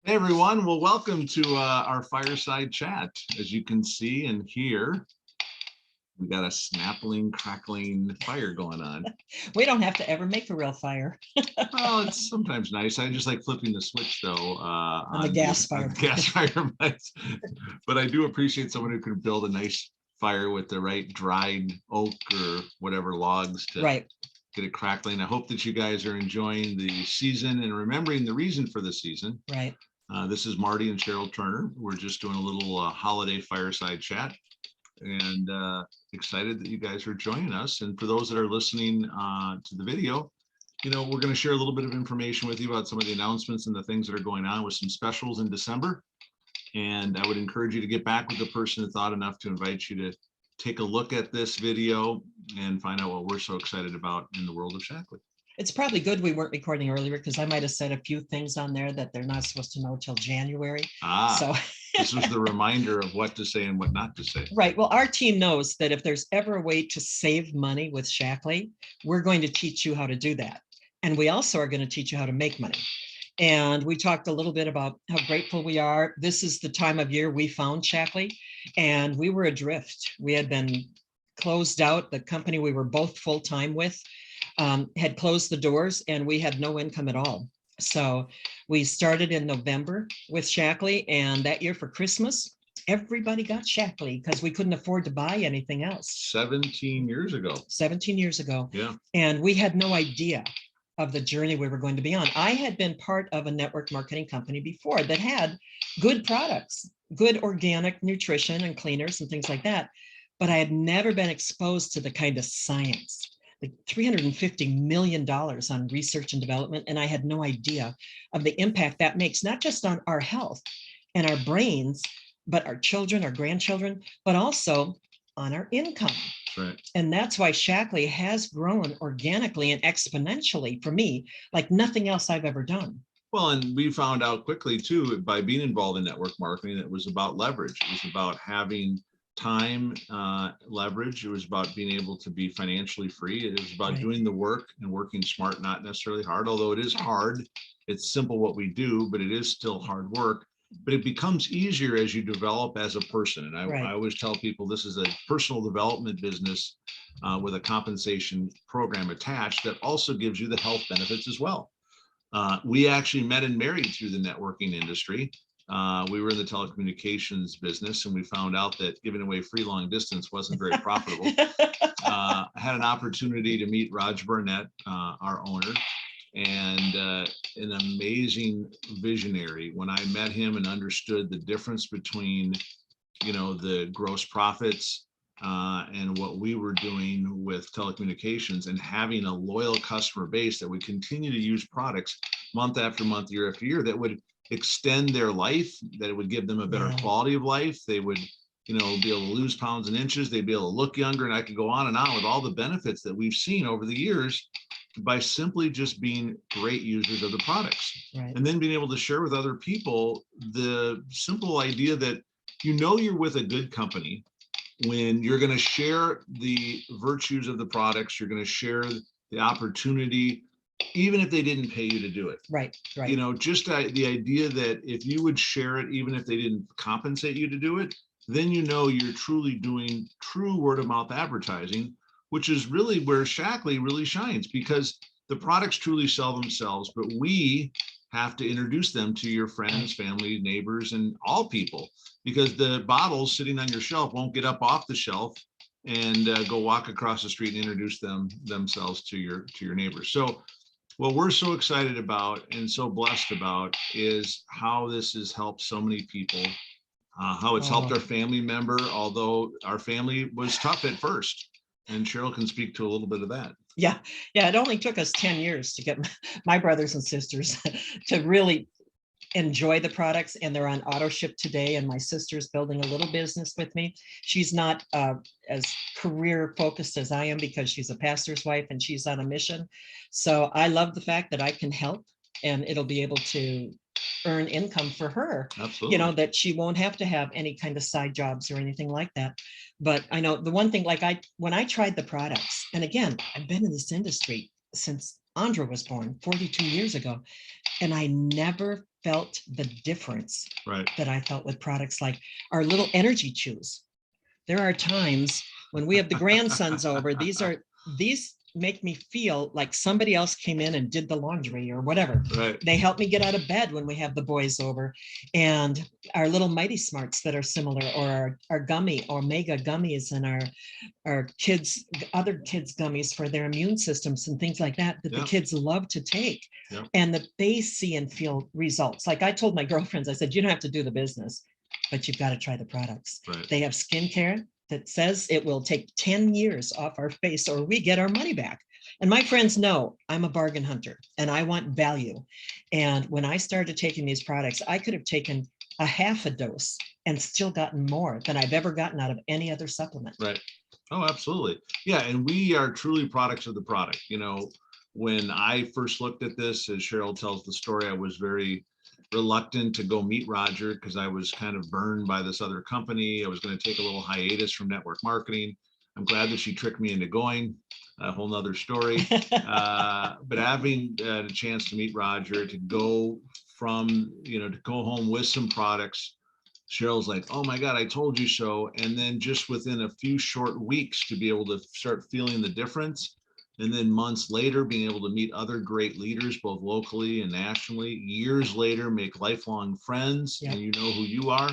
Hey everyone, well, welcome to our Fireside Chat. As you can see and hear, we got a snappling, crackling fire going on. We don't have to ever make a real fire. Well, it's sometimes nice. I just like flipping the switch though On the gas fire. gas fire. But I do appreciate someone who can build a nice fire with the right dried oak or whatever logs to Right. get it crackling. I hope that you guys are enjoying the season and remembering the reason for the season. Right. This is Marty and Cheryl Turner. We're just doing a little holiday fireside chat and excited that you guys are joining us. And for those that are listening to the video, you know, we're going to share a little bit of information with you about some of the announcements and the things that are going on with some specials in December. And I would encourage you to get back with the person that thought enough to invite you to take a look at this video and find out what we're so excited about in the world of Shackley. It's probably good we weren't recording earlier because I might have said a few things on there that they're not supposed to know till January. So this was the reminder of what to say and what not to say. Right. Well, our team knows that if there's ever a way to save money with Shackley, we're going to teach you how to do that. And we also are going to teach you how to make money. And we talked a little bit about how grateful we are. This is the time of year we found Shackley, and we were adrift. We had been closed out. The company we were both full-time with had closed the doors, and we had no income at all. So we started in November with Shackley, and that year for Christmas, everybody got Shackley because we couldn't afford to buy anything else. 17 years ago. 17 years ago. Yeah. And we had no idea of the journey we were going to be on. I had been part of a network marketing company before that had good products, good organic nutrition and cleaners and things like that. But I had never been exposed to the kind of science, like $350 million on research and development. And I had no idea of the impact that makes, not just on our health and our brains, but our children, our grandchildren, but also on our income. Right. And that's why Shackley has grown organically and exponentially for me, like nothing else I've ever done. Well, and we found out quickly too, by being involved in network marketing, it was about leverage. It was about having time leverage. It was about being able to be financially free. It was about doing the work and working smart, not necessarily hard, although it is hard. It's simple what we do, but it is still hard work. But it becomes easier as you develop as a person. And I always tell people this is a personal development business with a compensation program attached that also gives you the health benefits as well. We actually met and married through the networking industry. We were in the telecommunications business, and we found out that giving away free long distance wasn't very profitable. I had an opportunity to meet Raj Burnett, our owner, and an amazing visionary. When I met him and understood the difference between, you know, the gross profits and what we were doing with telecommunications and having a loyal customer base that would continue to use products month after month, year after year, that would extend their life, that it would give them a better quality of life. They would, you know, be able to lose pounds and inches. They'd be able to look younger, and I could go on and on with all the benefits that we've seen over the years by simply just being great users of the products. And then being able to share with other people the simple idea that, you know, you're with a good company when you're going to share the virtues of the products. You're going to share the opportunity, even if they didn't pay you to do it. Right. You know, just the idea that if you would share it, even if they didn't compensate you to do it, then you know you're truly doing true word of mouth advertising, which is really where Shackley really shines, because the products truly sell themselves, but we have to introduce them to your friends, family, neighbors, and all people, because the bottles sitting on your shelf won't get up off the shelf and go walk across the street and introduce themselves to your neighbors. So what we're so excited about and so blessed about is how this has helped so many people, how it's helped our family member, although our family was tough at first. And Cheryl can speak to a little bit of that. Yeah. It only took us 10 years to get my brothers and sisters to really enjoy the products, and they're on auto ship today. And my sister's building a little business with me. She's not as career focused as I am because she's a pastor's wife and she's on a mission. So I love the fact that I can help, and it'll be able to earn income for her. Absolutely. You know, that she won't have to have any kind of side jobs or anything like that. But I know the one thing, like when I tried the products, and again, I've been in this industry since Andra was born 42 years ago, and I never felt the difference Right. that I felt with products like our little energy chews. There are times when we have the grandsons over, these make me feel like somebody else came in and did the laundry or whatever. Right. They help me get out of bed when we have the boys over. And our little Mighty Smarts that are similar, or our gummy Omega gummies, and our kids, other kids gummies for their immune systems and things like that, that the kids love to take, and that they see and feel results. Like I told my girlfriends, I said, you don't have to do the business, but you've got to try the products. Right. They have skincare that says it will take 10 years off our face or we get our money back. And my friends know I'm a bargain hunter and I want value. And when I started taking these products, I could have taken a half a dose and still gotten more than I've ever gotten out of any other supplement. Right. Oh, absolutely. Yeah. And we are truly products of the product. You know, when I first looked at this, as Cheryl tells the story, I was very reluctant to go meet Roger because I was kind of burned by this other company. I was going to take a little hiatus from network marketing. I'm glad that she tricked me into going. A whole nother story. But having a chance to meet Roger, to go from, to go home with some products, Cheryl's like, oh my God, I told you so. And then just within a few short weeks to be able to start feeling the difference. And then months later, being able to meet other great leaders, both locally and nationally, years later, make lifelong friends, and you know who you are.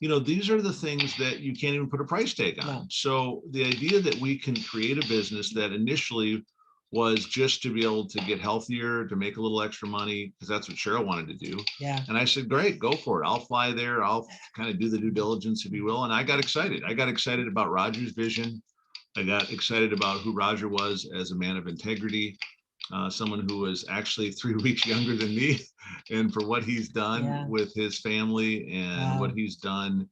These are the things that you can't even put a price tag on. No. So the idea that we can create a business that initially was just to be able to get healthier, to make a little extra money, because that's what Cheryl wanted to do. Yeah. And I said, great, go for it. I'll fly there. I'll kind of do the due diligence, if you will. And I got excited. I got excited about Roger's vision. I got excited about who Roger was as a man of integrity, someone who was actually 3 weeks younger than me, and for what he's done with his family and what he's done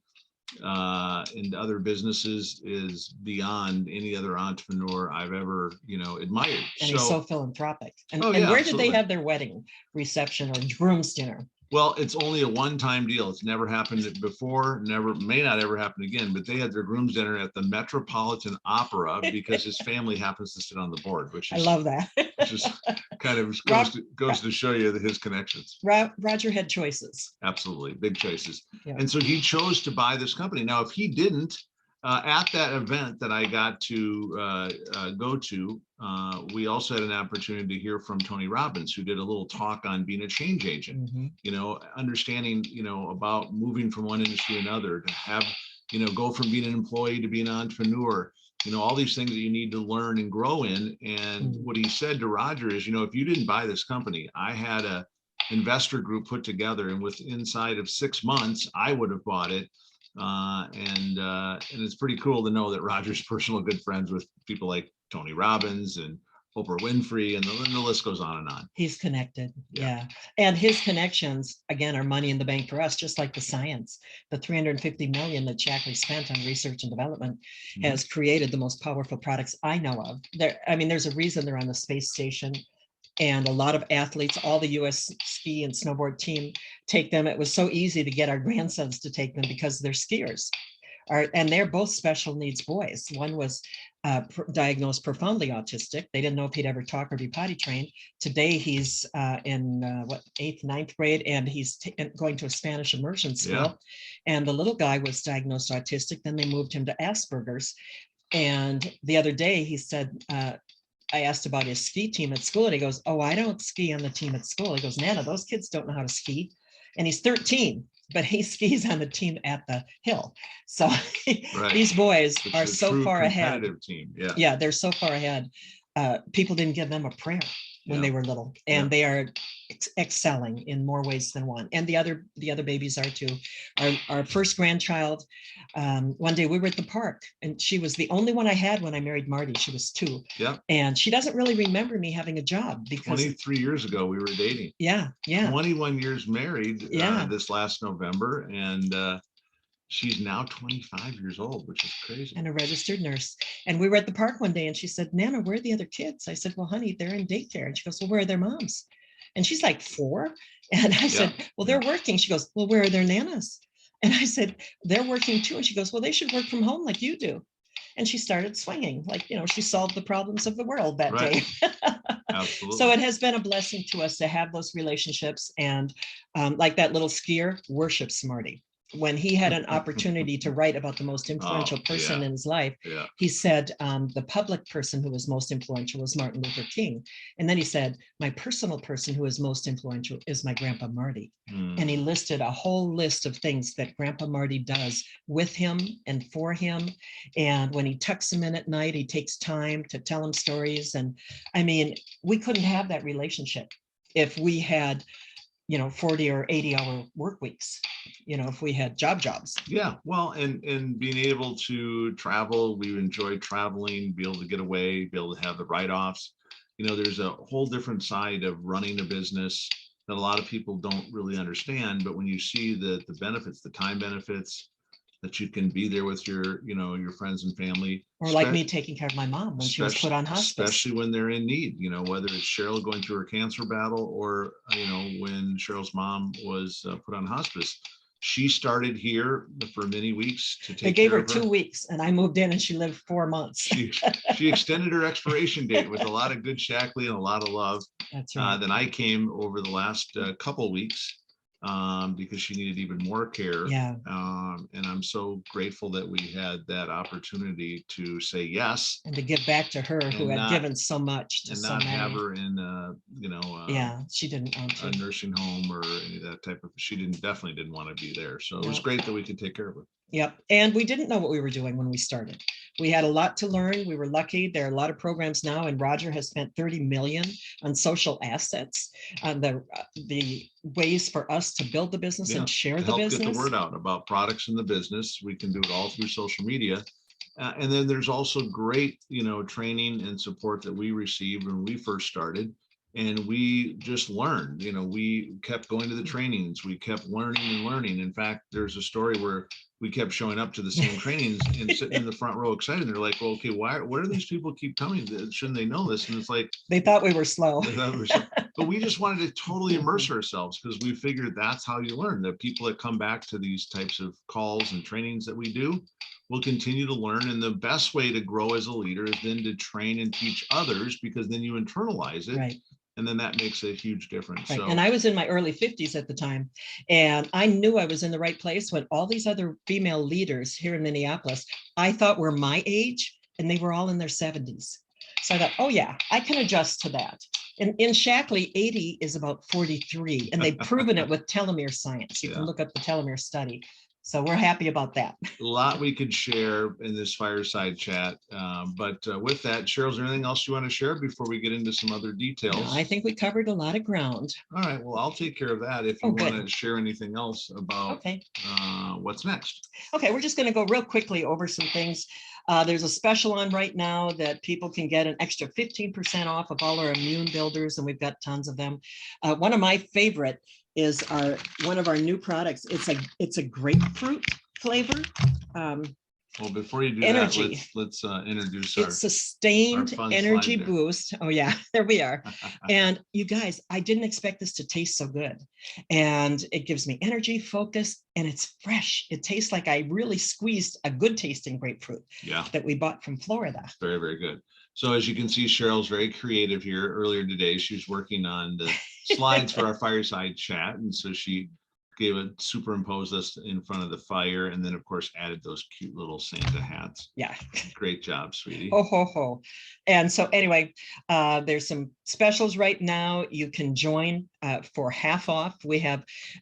in other businesses is beyond any other entrepreneur I've ever, admired. And he's so philanthropic. And, where did they have their wedding reception or groom's dinner? Well, it's only a one-time deal. It's never happened before, may not ever happen again, but they had their groom's dinner at the Metropolitan Opera because his family happens to sit on the board, which is, I love that. Which is kind of goes to show you his connections. Roger had choices. Absolutely, big choices. Yeah. And so he chose to buy this company. Now, if he didn't, at that event that I got to go to, we also had an opportunity to hear from Tony Robbins, who did a little talk on being a change agent, understanding, about moving from one industry to another, to have, go from being an employee to being an entrepreneur, all these things that you need to learn and grow in. And what he said to Roger is, if you didn't buy this company, I had a investor group put together, and inside of 6 months, I would have bought it. And it's pretty cool to know that Roger's personal good friends with people like Tony Robbins and Oprah Winfrey, and the list goes on and on. He's connected. Yeah. And his connections, again, are money in the bank for us, just like the science. The $350 million that Shackley spent on research and development has created the most powerful products I know of. There's a reason they're on the space station. And a lot of athletes, all the US ski and snowboard team take them. It was so easy to get our grandsons to take them because they're skiers. And they're both special needs boys. One was diagnosed profoundly autistic. They didn't know if he'd ever talk or be potty trained. Today, he's in 8th, 9th grade, and he's going to a Spanish immersion school. Yeah. And the little guy was diagnosed autistic. Then they moved him to Asperger's. And the other day, he said, I asked about his ski team at school, and he goes, oh, I don't ski on the team at school. He goes, Nana, those kids don't know how to ski. And he's 13, but he skis on the team at the hill. So these boys are so far ahead. Team. Yeah, they're so far ahead. People didn't give them a prayer when they were little, and they are excelling in more ways than one. And the other babies are too. Our first grandchild, one day we were at the park, and she was the only one I had when I married Marty. She was 2. Yeah. And she doesn't really remember me having a job because 23 years ago we were dating. Yeah. 21 years married this last November, and she's now 25 years old, which is crazy. And a registered nurse. And we were at the park one day, and she said, Nana, where are the other kids? I said, well, honey, they're in daycare. And she goes, well, where are their moms? And she's like 4. And I said, well, they're working. She goes, well, where are their nanas? And I said, they're working too. And she goes, well, they should work from home like you do. and she started swinging, like, she solved the problems of the world that day. Absolutely. So it has been a blessing to us to have those relationships, and like that little skier worships Marty. When he had an opportunity to write about the most influential person in his life, he said the public person who was most influential was Martin Luther King. And then he said, my personal person who is most influential is my Grandpa Marty. And he listed a whole list of things that Grandpa Marty does with him and for him. And when he tucks him in at night, he takes time to tell him stories. And I mean, we couldn't have that relationship if we had 40 or 80-hour work weeks, if we had jobs. Yeah, well, and being able to travel, we enjoy traveling, be able to get away, be able to have the write-offs. There's a whole different side of running a business that a lot of people don't really understand, but when you see the benefits, the time benefits, that you can be there with your friends and family. Or like me taking care of my mom when she was put on hospice. Especially when they're in need, whether it's Cheryl going through her cancer battle or, when Cheryl's mom was put on hospice. She started here for many weeks to take care of her. They gave her 2 weeks and I moved in and she lived 4 months. She extended her expiration date with a lot of good Shackley and a lot of love. That's right. Then I came over the last couple weeks because she needed even more care. Yeah. And I'm so grateful that we had that opportunity to say yes. And to give back to her who had given so much to so many. And not have her in, she didn't want to. A nursing home or any of that type of, she definitely didn't want to be there. So it was great that we could take care of her. Yep. And we didn't know what we were doing when we started. We had a lot to learn. We were lucky. There are a lot of programs now, and Roger has spent 30 million on social assets, on the ways for us to build the business and share the business. Get the word out about products in the business. We can do it all through social media. And then there's also great, training and support that we received when we first started. And we just learned, we kept going to the trainings. We kept learning and learning. In fact, there's a story where we kept showing up to the same trainings and sitting in the front row excited. They're like, well, okay, why do these people keep coming? Shouldn't they know this? And it's like, they thought we were slow. But we just wanted to totally immerse ourselves because we figured that's how you learn. The people that come back to these types of calls and trainings that we do will continue to learn. And the best way to grow as a leader is then to train and teach others, because then you internalize it. Right. And then that makes a huge difference. Right. So, and I was in my early 50s at the time, and I knew I was in the right place when all these other female leaders here in Minneapolis, I thought were my age, and they were all in their 70s. So I thought, oh yeah, I can adjust to that. And in Shackley, 80 is about 43, and they've proven it with telomere science. You can look up the telomere study. So we're happy about that. A lot we could share in this fireside chat. But with that, Cheryl, is there anything else you want to share before we get into some other details? No, I think we covered a lot of ground. All right. Well, I'll take care of that if you want to share anything else about what's next. Okay, we're just going to go real quickly over some things. There's a special on right now that people can get an extra 15% off of all our immune builders, and we've got tons of them. One of my favorite is one of our new products. It's a grapefruit flavor. Well, before you do energy. that, let's introduce it's sustained energy boost. Oh yeah, there we are. And you guys, I didn't expect this to taste so good. And it gives me energy, focus, and it's fresh. It tastes like I really squeezed a good tasting grapefruit that we bought from Florida. Very, very good. So as you can see, Cheryl's very creative here. Earlier today, she was working on the slides for our fireside chat. And so she superimposed us in front of the fire, and then of course added those cute little Santa hats. Yeah. Great job, sweetie. Oh ho ho. And so anyway, there's some specials right now. You can join for half off.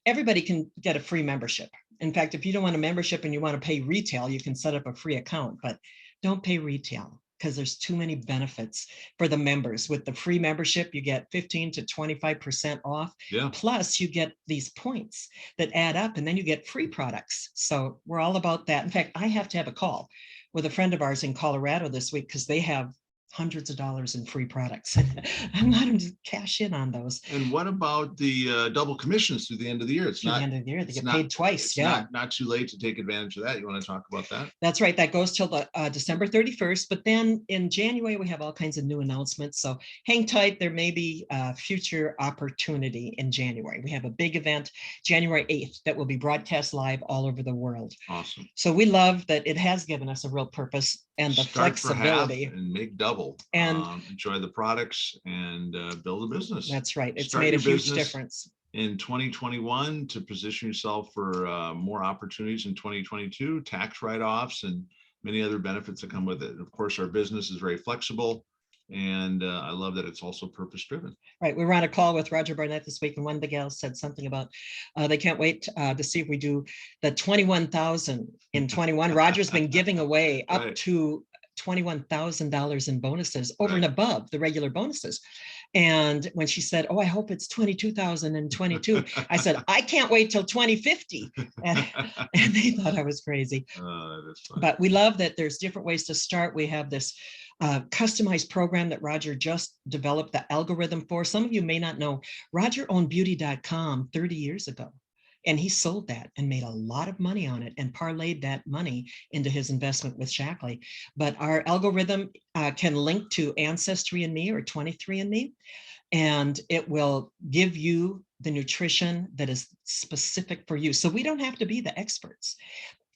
Everybody can get a free membership. In fact, if you don't want a membership and you want to pay retail, you can set up a free account, but don't pay retail, because there's too many benefits for the members. With the free membership, you get 15 to 25% off. Yeah. Plus you get these points that add up, and then you get free products. So we're all about that. In fact, I have to have a call with a friend of ours in Colorado this week, because they have hundreds of dollars in free products. I want them to cash in on those. And what about the double commissions through the end of the year? It's not the end of the year. They get paid twice. Not too late to take advantage of that. You want to talk about that? That's right. That goes till the December 31st. But then in January, we have all kinds of new announcements. So hang tight. There may be a future opportunity in January. We have a big event, January 8th, that will be broadcast live all over the world. Awesome. So we love that it has given us a real purpose. and the Start for half flexibility. and make double. And Enjoy the products and build a business. that's right. It's Start made a your huge business difference. in 2021 to position yourself for more opportunities in 2022, tax write-offs and many other benefits that come with it. Of course, our business is very flexible, and I love that it's also purpose-driven. Right. We were on a call with Roger Barnett this week, and one of the gals said something about they can't wait to see if we do the 21,000 in 21. Roger's been giving away up Right. to $21,000 in bonuses over Right. and above the regular bonuses. And when she said, "Oh, I hope it's 22,022," I said, "I can't wait till 2050." And they thought I was crazy. But we love that there's different ways to start. We have this customized program that Roger just developed the algorithm for. Some of you may not know, Roger owned beauty.com 30 years ago. And he sold that and made a lot of money on it and parlayed that money into his investment with Shackley. But our algorithm can link to Ancestry&Me or 23andMe, and it will give you the nutrition that is specific for you. So we don't have to be the experts.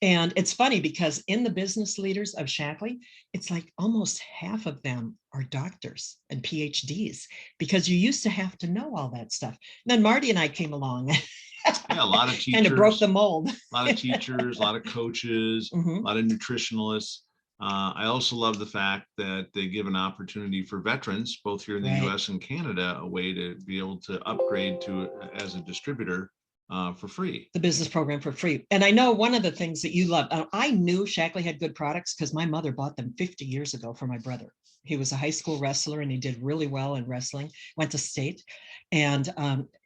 And it's funny because in the business leaders of Shackley, it's like almost half of them are doctors and PhDs, because you used to have to know all that stuff. And then Marty and I came along. Yeah, a lot of teachers. Kind of broke the mold. A lot of teachers, a lot of coaches, a lot of nutritionalists. I also love the fact that they give an opportunity for veterans, both here in the US and Canada, a way to be able to upgrade to as a distributor for free. The business program for free. And I know one of the things that you love, I knew Shackley had good products because my mother bought them 50 years ago for my brother. He was a high school wrestler and he did really well in wrestling, went to state, and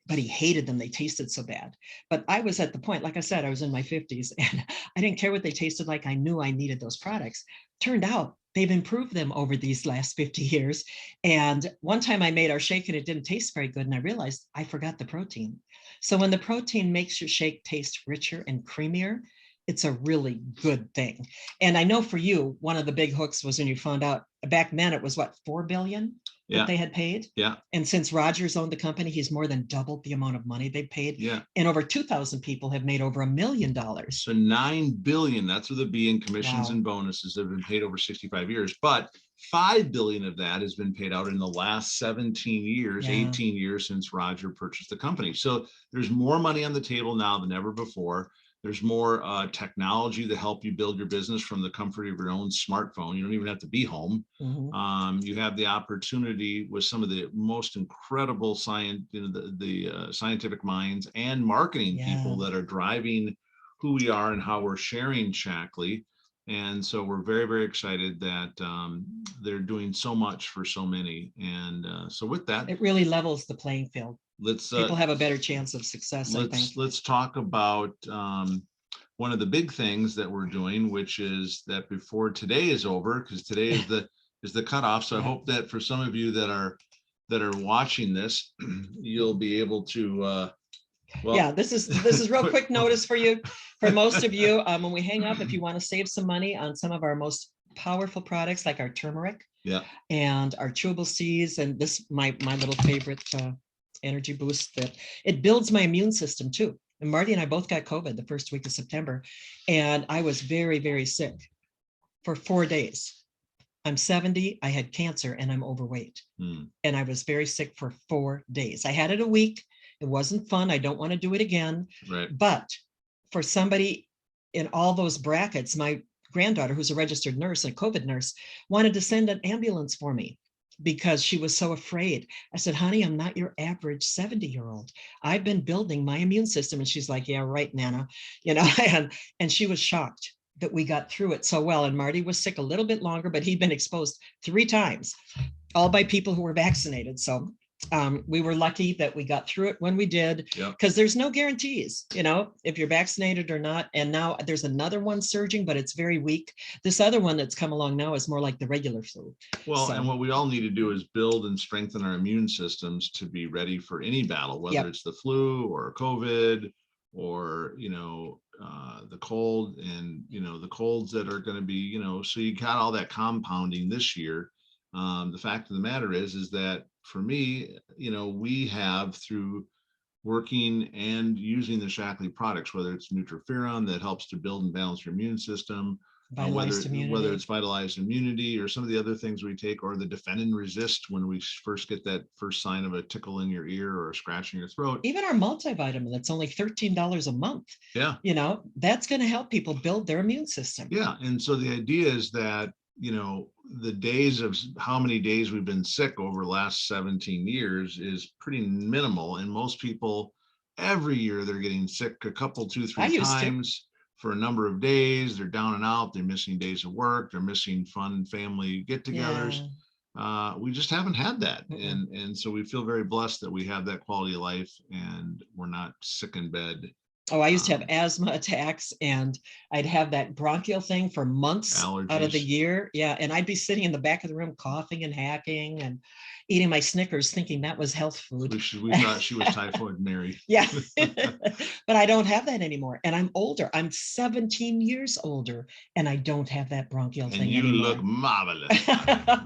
but he hated them. They tasted so bad. But I was at the point, like I said, I was in my 50s and I didn't care what they tasted like. I knew I needed those products. Turned out they've improved them over these last 50 years. And one time I made our shake and it didn't taste very good. And I realized I forgot the protein. So when the protein makes your shake taste richer and creamier, it's a really good thing. And I know for you, one of the big hooks was when you found out back then it was what, 4 billion that they had paid. Yeah. And since Rogers owned the company, he's more than doubled the amount of money they've paid. Yeah. And over 2,000 people have made over $1 million. So 9 billion, that's with a B in commissions and bonuses that have been paid over 65 years. But 5 billion of that has been paid out in the last 17 years, 18 years since Roger purchased the company. So there's more money on the table now than ever before. There's more technology to help you build your business from the comfort of your own smartphone. You don't even have to be home. You have the opportunity with some of the most incredible scientific minds and marketing people that are driving who we are and how we're sharing Shackley. And so we're very, very excited that they're doing so much for so many. And so with that, it really levels the playing field. People have a better chance of success, I think. Let's talk about one of the big things that we're doing, which is that before today is over, because today is the cutoff. So I hope that for some of you that are watching this, you'll be able to this is real quick notice for you. For most of you, when we hang up, if you want to save some money on some of our most powerful products like our turmeric and our chewable seeds, and this my little favorite energy boost, that it builds my immune system too. And Marty and I both got COVID the first week of September, and I was very, very sick for 4 days. I'm 70, I had cancer, and I'm overweight. And I was very sick for 4 days. I had it a week. It wasn't fun. I don't want to do it again. But for somebody in all those brackets, my granddaughter, who's a registered nurse, a COVID nurse, wanted to send an ambulance for me because she was so afraid. I said, honey, I'm not your average 70-year-old. I've been building my immune system. And she's like, yeah, right, Nana. And she was shocked that we got through it so well. And Marty was sick a little bit longer, but he'd been exposed 3 times, all by people who were vaccinated. So we were lucky that we got through it when we did, because there's no guarantees, if you're vaccinated or not. And now there's another one surging, but it's very weak. This other one that's come along now is more like the regular flu. Well, and what we all need to do is build and strengthen our immune systems to be ready for any battle, whether it's the flu or COVID or, the cold and, the colds that are going to be, so you got all that compounding this year. The fact of the matter is that for me, we have, through working and using the Shackley products, whether it's Nutriferon that helps to build and balance your immune system, Vitalized whether immunity. it's vitalized immunity or some of the other things we take, or the defend and resist when we first get that first sign of a tickle in your ear or a scratch in your throat. Even our multivitamin, that's only $13 a month. Yeah. That's going to help people build their immune system. Yeah. And so the idea is that, the days of how many days we've been sick over the last 17 years is pretty minimal. And most people every year they're getting sick a couple, 2-3 times for a number of days. They're down and out. They're missing days of work. They're missing fun family get-togethers. We just haven't had that. And so we feel very blessed that we have that quality of life and we're not sick in bed. Oh, I used to have asthma attacks, and I'd have that bronchial thing for months allergies out of the year. Yeah. And I'd be sitting in the back of the room coughing and hacking and eating my Snickers thinking that was health food. We thought she was typhoid Mary. Yeah. But I don't have that anymore. And I'm older. I'm 17 years older, and I don't have that bronchial thing you anymore. look marvelous.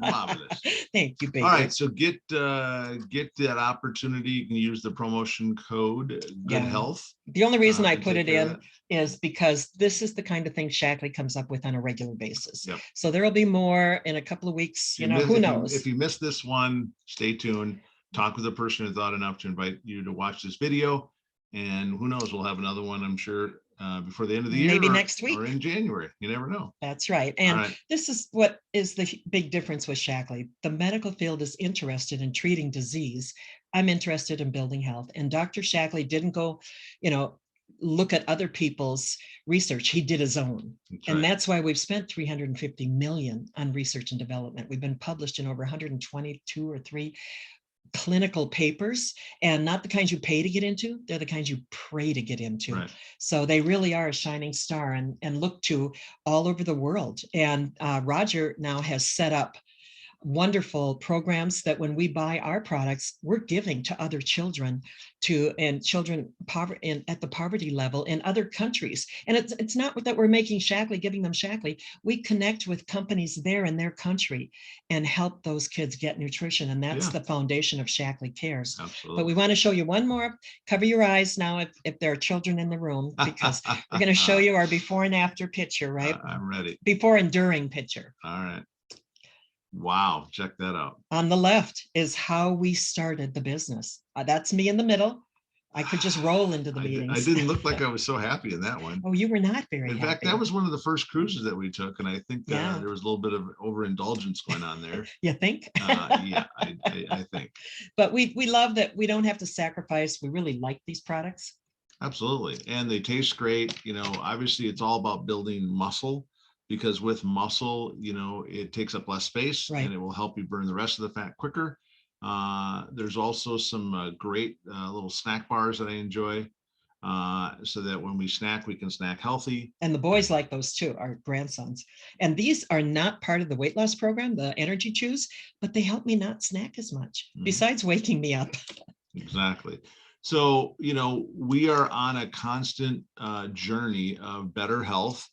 Marvelous. Thank you, baby. All right. So get that opportunity. You can use the promotion code Good Health. The only reason I put it in is because this is the kind of thing Shackley comes up with on a regular basis. Yep. So there'll be more in a couple of weeks. Who knows? If you missed this one, stay tuned. Talk with a person who thought enough to invite you to watch this video. And who knows, we'll have another one, I'm sure, before the end of the year. Maybe next week. Or in January. You never know. That's right. And this is what is the big difference with Shackley. The medical field is interested in treating disease. I'm interested in building health. And Dr. Shackley didn't go, look at other people's research. He did his own. That's why we've spent $350 million on research and development. We've been published in over 122 or 3 clinical papers, and not the kinds you pay to get into. They're the kinds you pray to get into. Right. So they really are a shining star and look to all over the world. And Roger now has set up wonderful programs that when we buy our products, we're giving to other children at the poverty level in other countries. And it's not that we're making Shackley, giving them Shackley. We connect with companies there in their country and help those kids get nutrition. And that's the foundation of Shackley Cares. Absolutely. But we want to show you one more. Cover your eyes now if there are children in the room, because we're going to show you our before and after picture, right? I'm ready. Before and during picture. All right. Wow, check that out. On the left is how we started the business. That's me in the middle. I could just roll into the meetings. I didn't look like I was so happy in that one. Oh, you were not very happy. In fact, that was one of the first cruises that we took, and I think there was a little bit of overindulgence going on there. You think? Yeah, I think. But we love that we don't have to sacrifice. We really like these products. Absolutely, and they taste great. Obviously, it's all about building muscle. Because with muscle, it takes up less space and it will help you burn the rest of the fat quicker. There's also some great little snack bars that I enjoy so that when we snack, we can snack healthy. And the boys like those too, our grandsons. And these are not part of the weight loss program, the Energy Chews, but they help me not snack as much, besides waking me up. Exactly. So, we are on a constant journey of better health.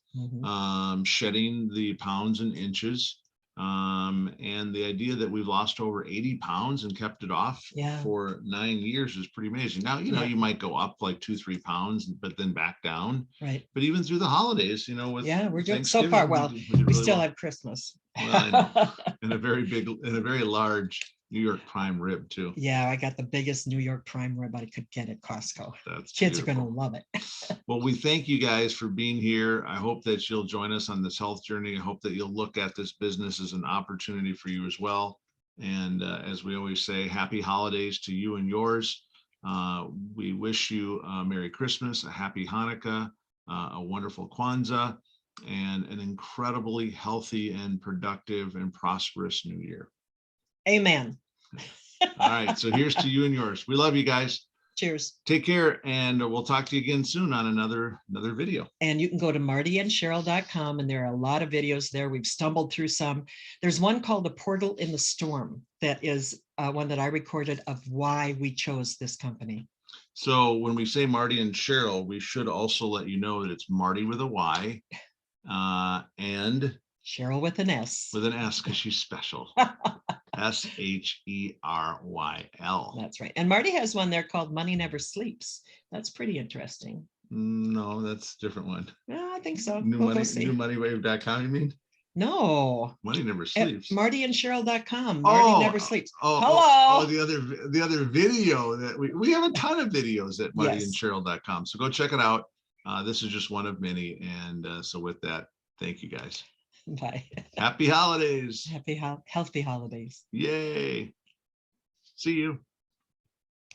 Shedding the pounds and inches. And the idea that we've lost over 80 pounds and kept it off for 9 years is pretty amazing. Now, you might go up like 2-3 pounds, but then back down. Right. But even through the holidays, we're doing so far well. We still have Christmas. Well, I know. And a very large New York prime rib too. Yeah, I got the biggest New York prime rib I could get at Costco. That's Kids beautiful. are going to love it. Well, we thank you guys for being here. I hope that you'll join us on this health journey. I hope that you'll look at this business as an opportunity for you as well. And as we always say, happy holidays to you and yours. We wish you a Merry Christmas, a happy Hanukkah, a wonderful Kwanzaa, and an incredibly healthy and productive and prosperous new year. Amen. All right. So here's to you and yours. We love you guys. Cheers. Take care. And we'll talk to you again soon on another video. And you can go to martyandsheryl.com, and there are a lot of videos there. We've stumbled through some. There's one called The Portal in the Storm. That is one that I recorded of why we chose this company. So when we say Marty and Cheryl, we should also let you know that it's Marty with a Y and Cheryl with an S. With an S, because she's special. SHERYL. That's right. And Marty has one there called Money Never Sleeps. That's pretty interesting. No, that's a different one. No, I think so. New We'll go money, see. newmoneywave.com, you mean? No, Money never at sleeps. martyandcheryl.com. Marty never sleeps. Oh, Hello. the other video that we have a ton of videos at Yes. martyandcheryl.com. So go check it out. This is just one of many. And so with that, thank you guys. Bye. Happy holidays. Healthy holidays. Yay. See you.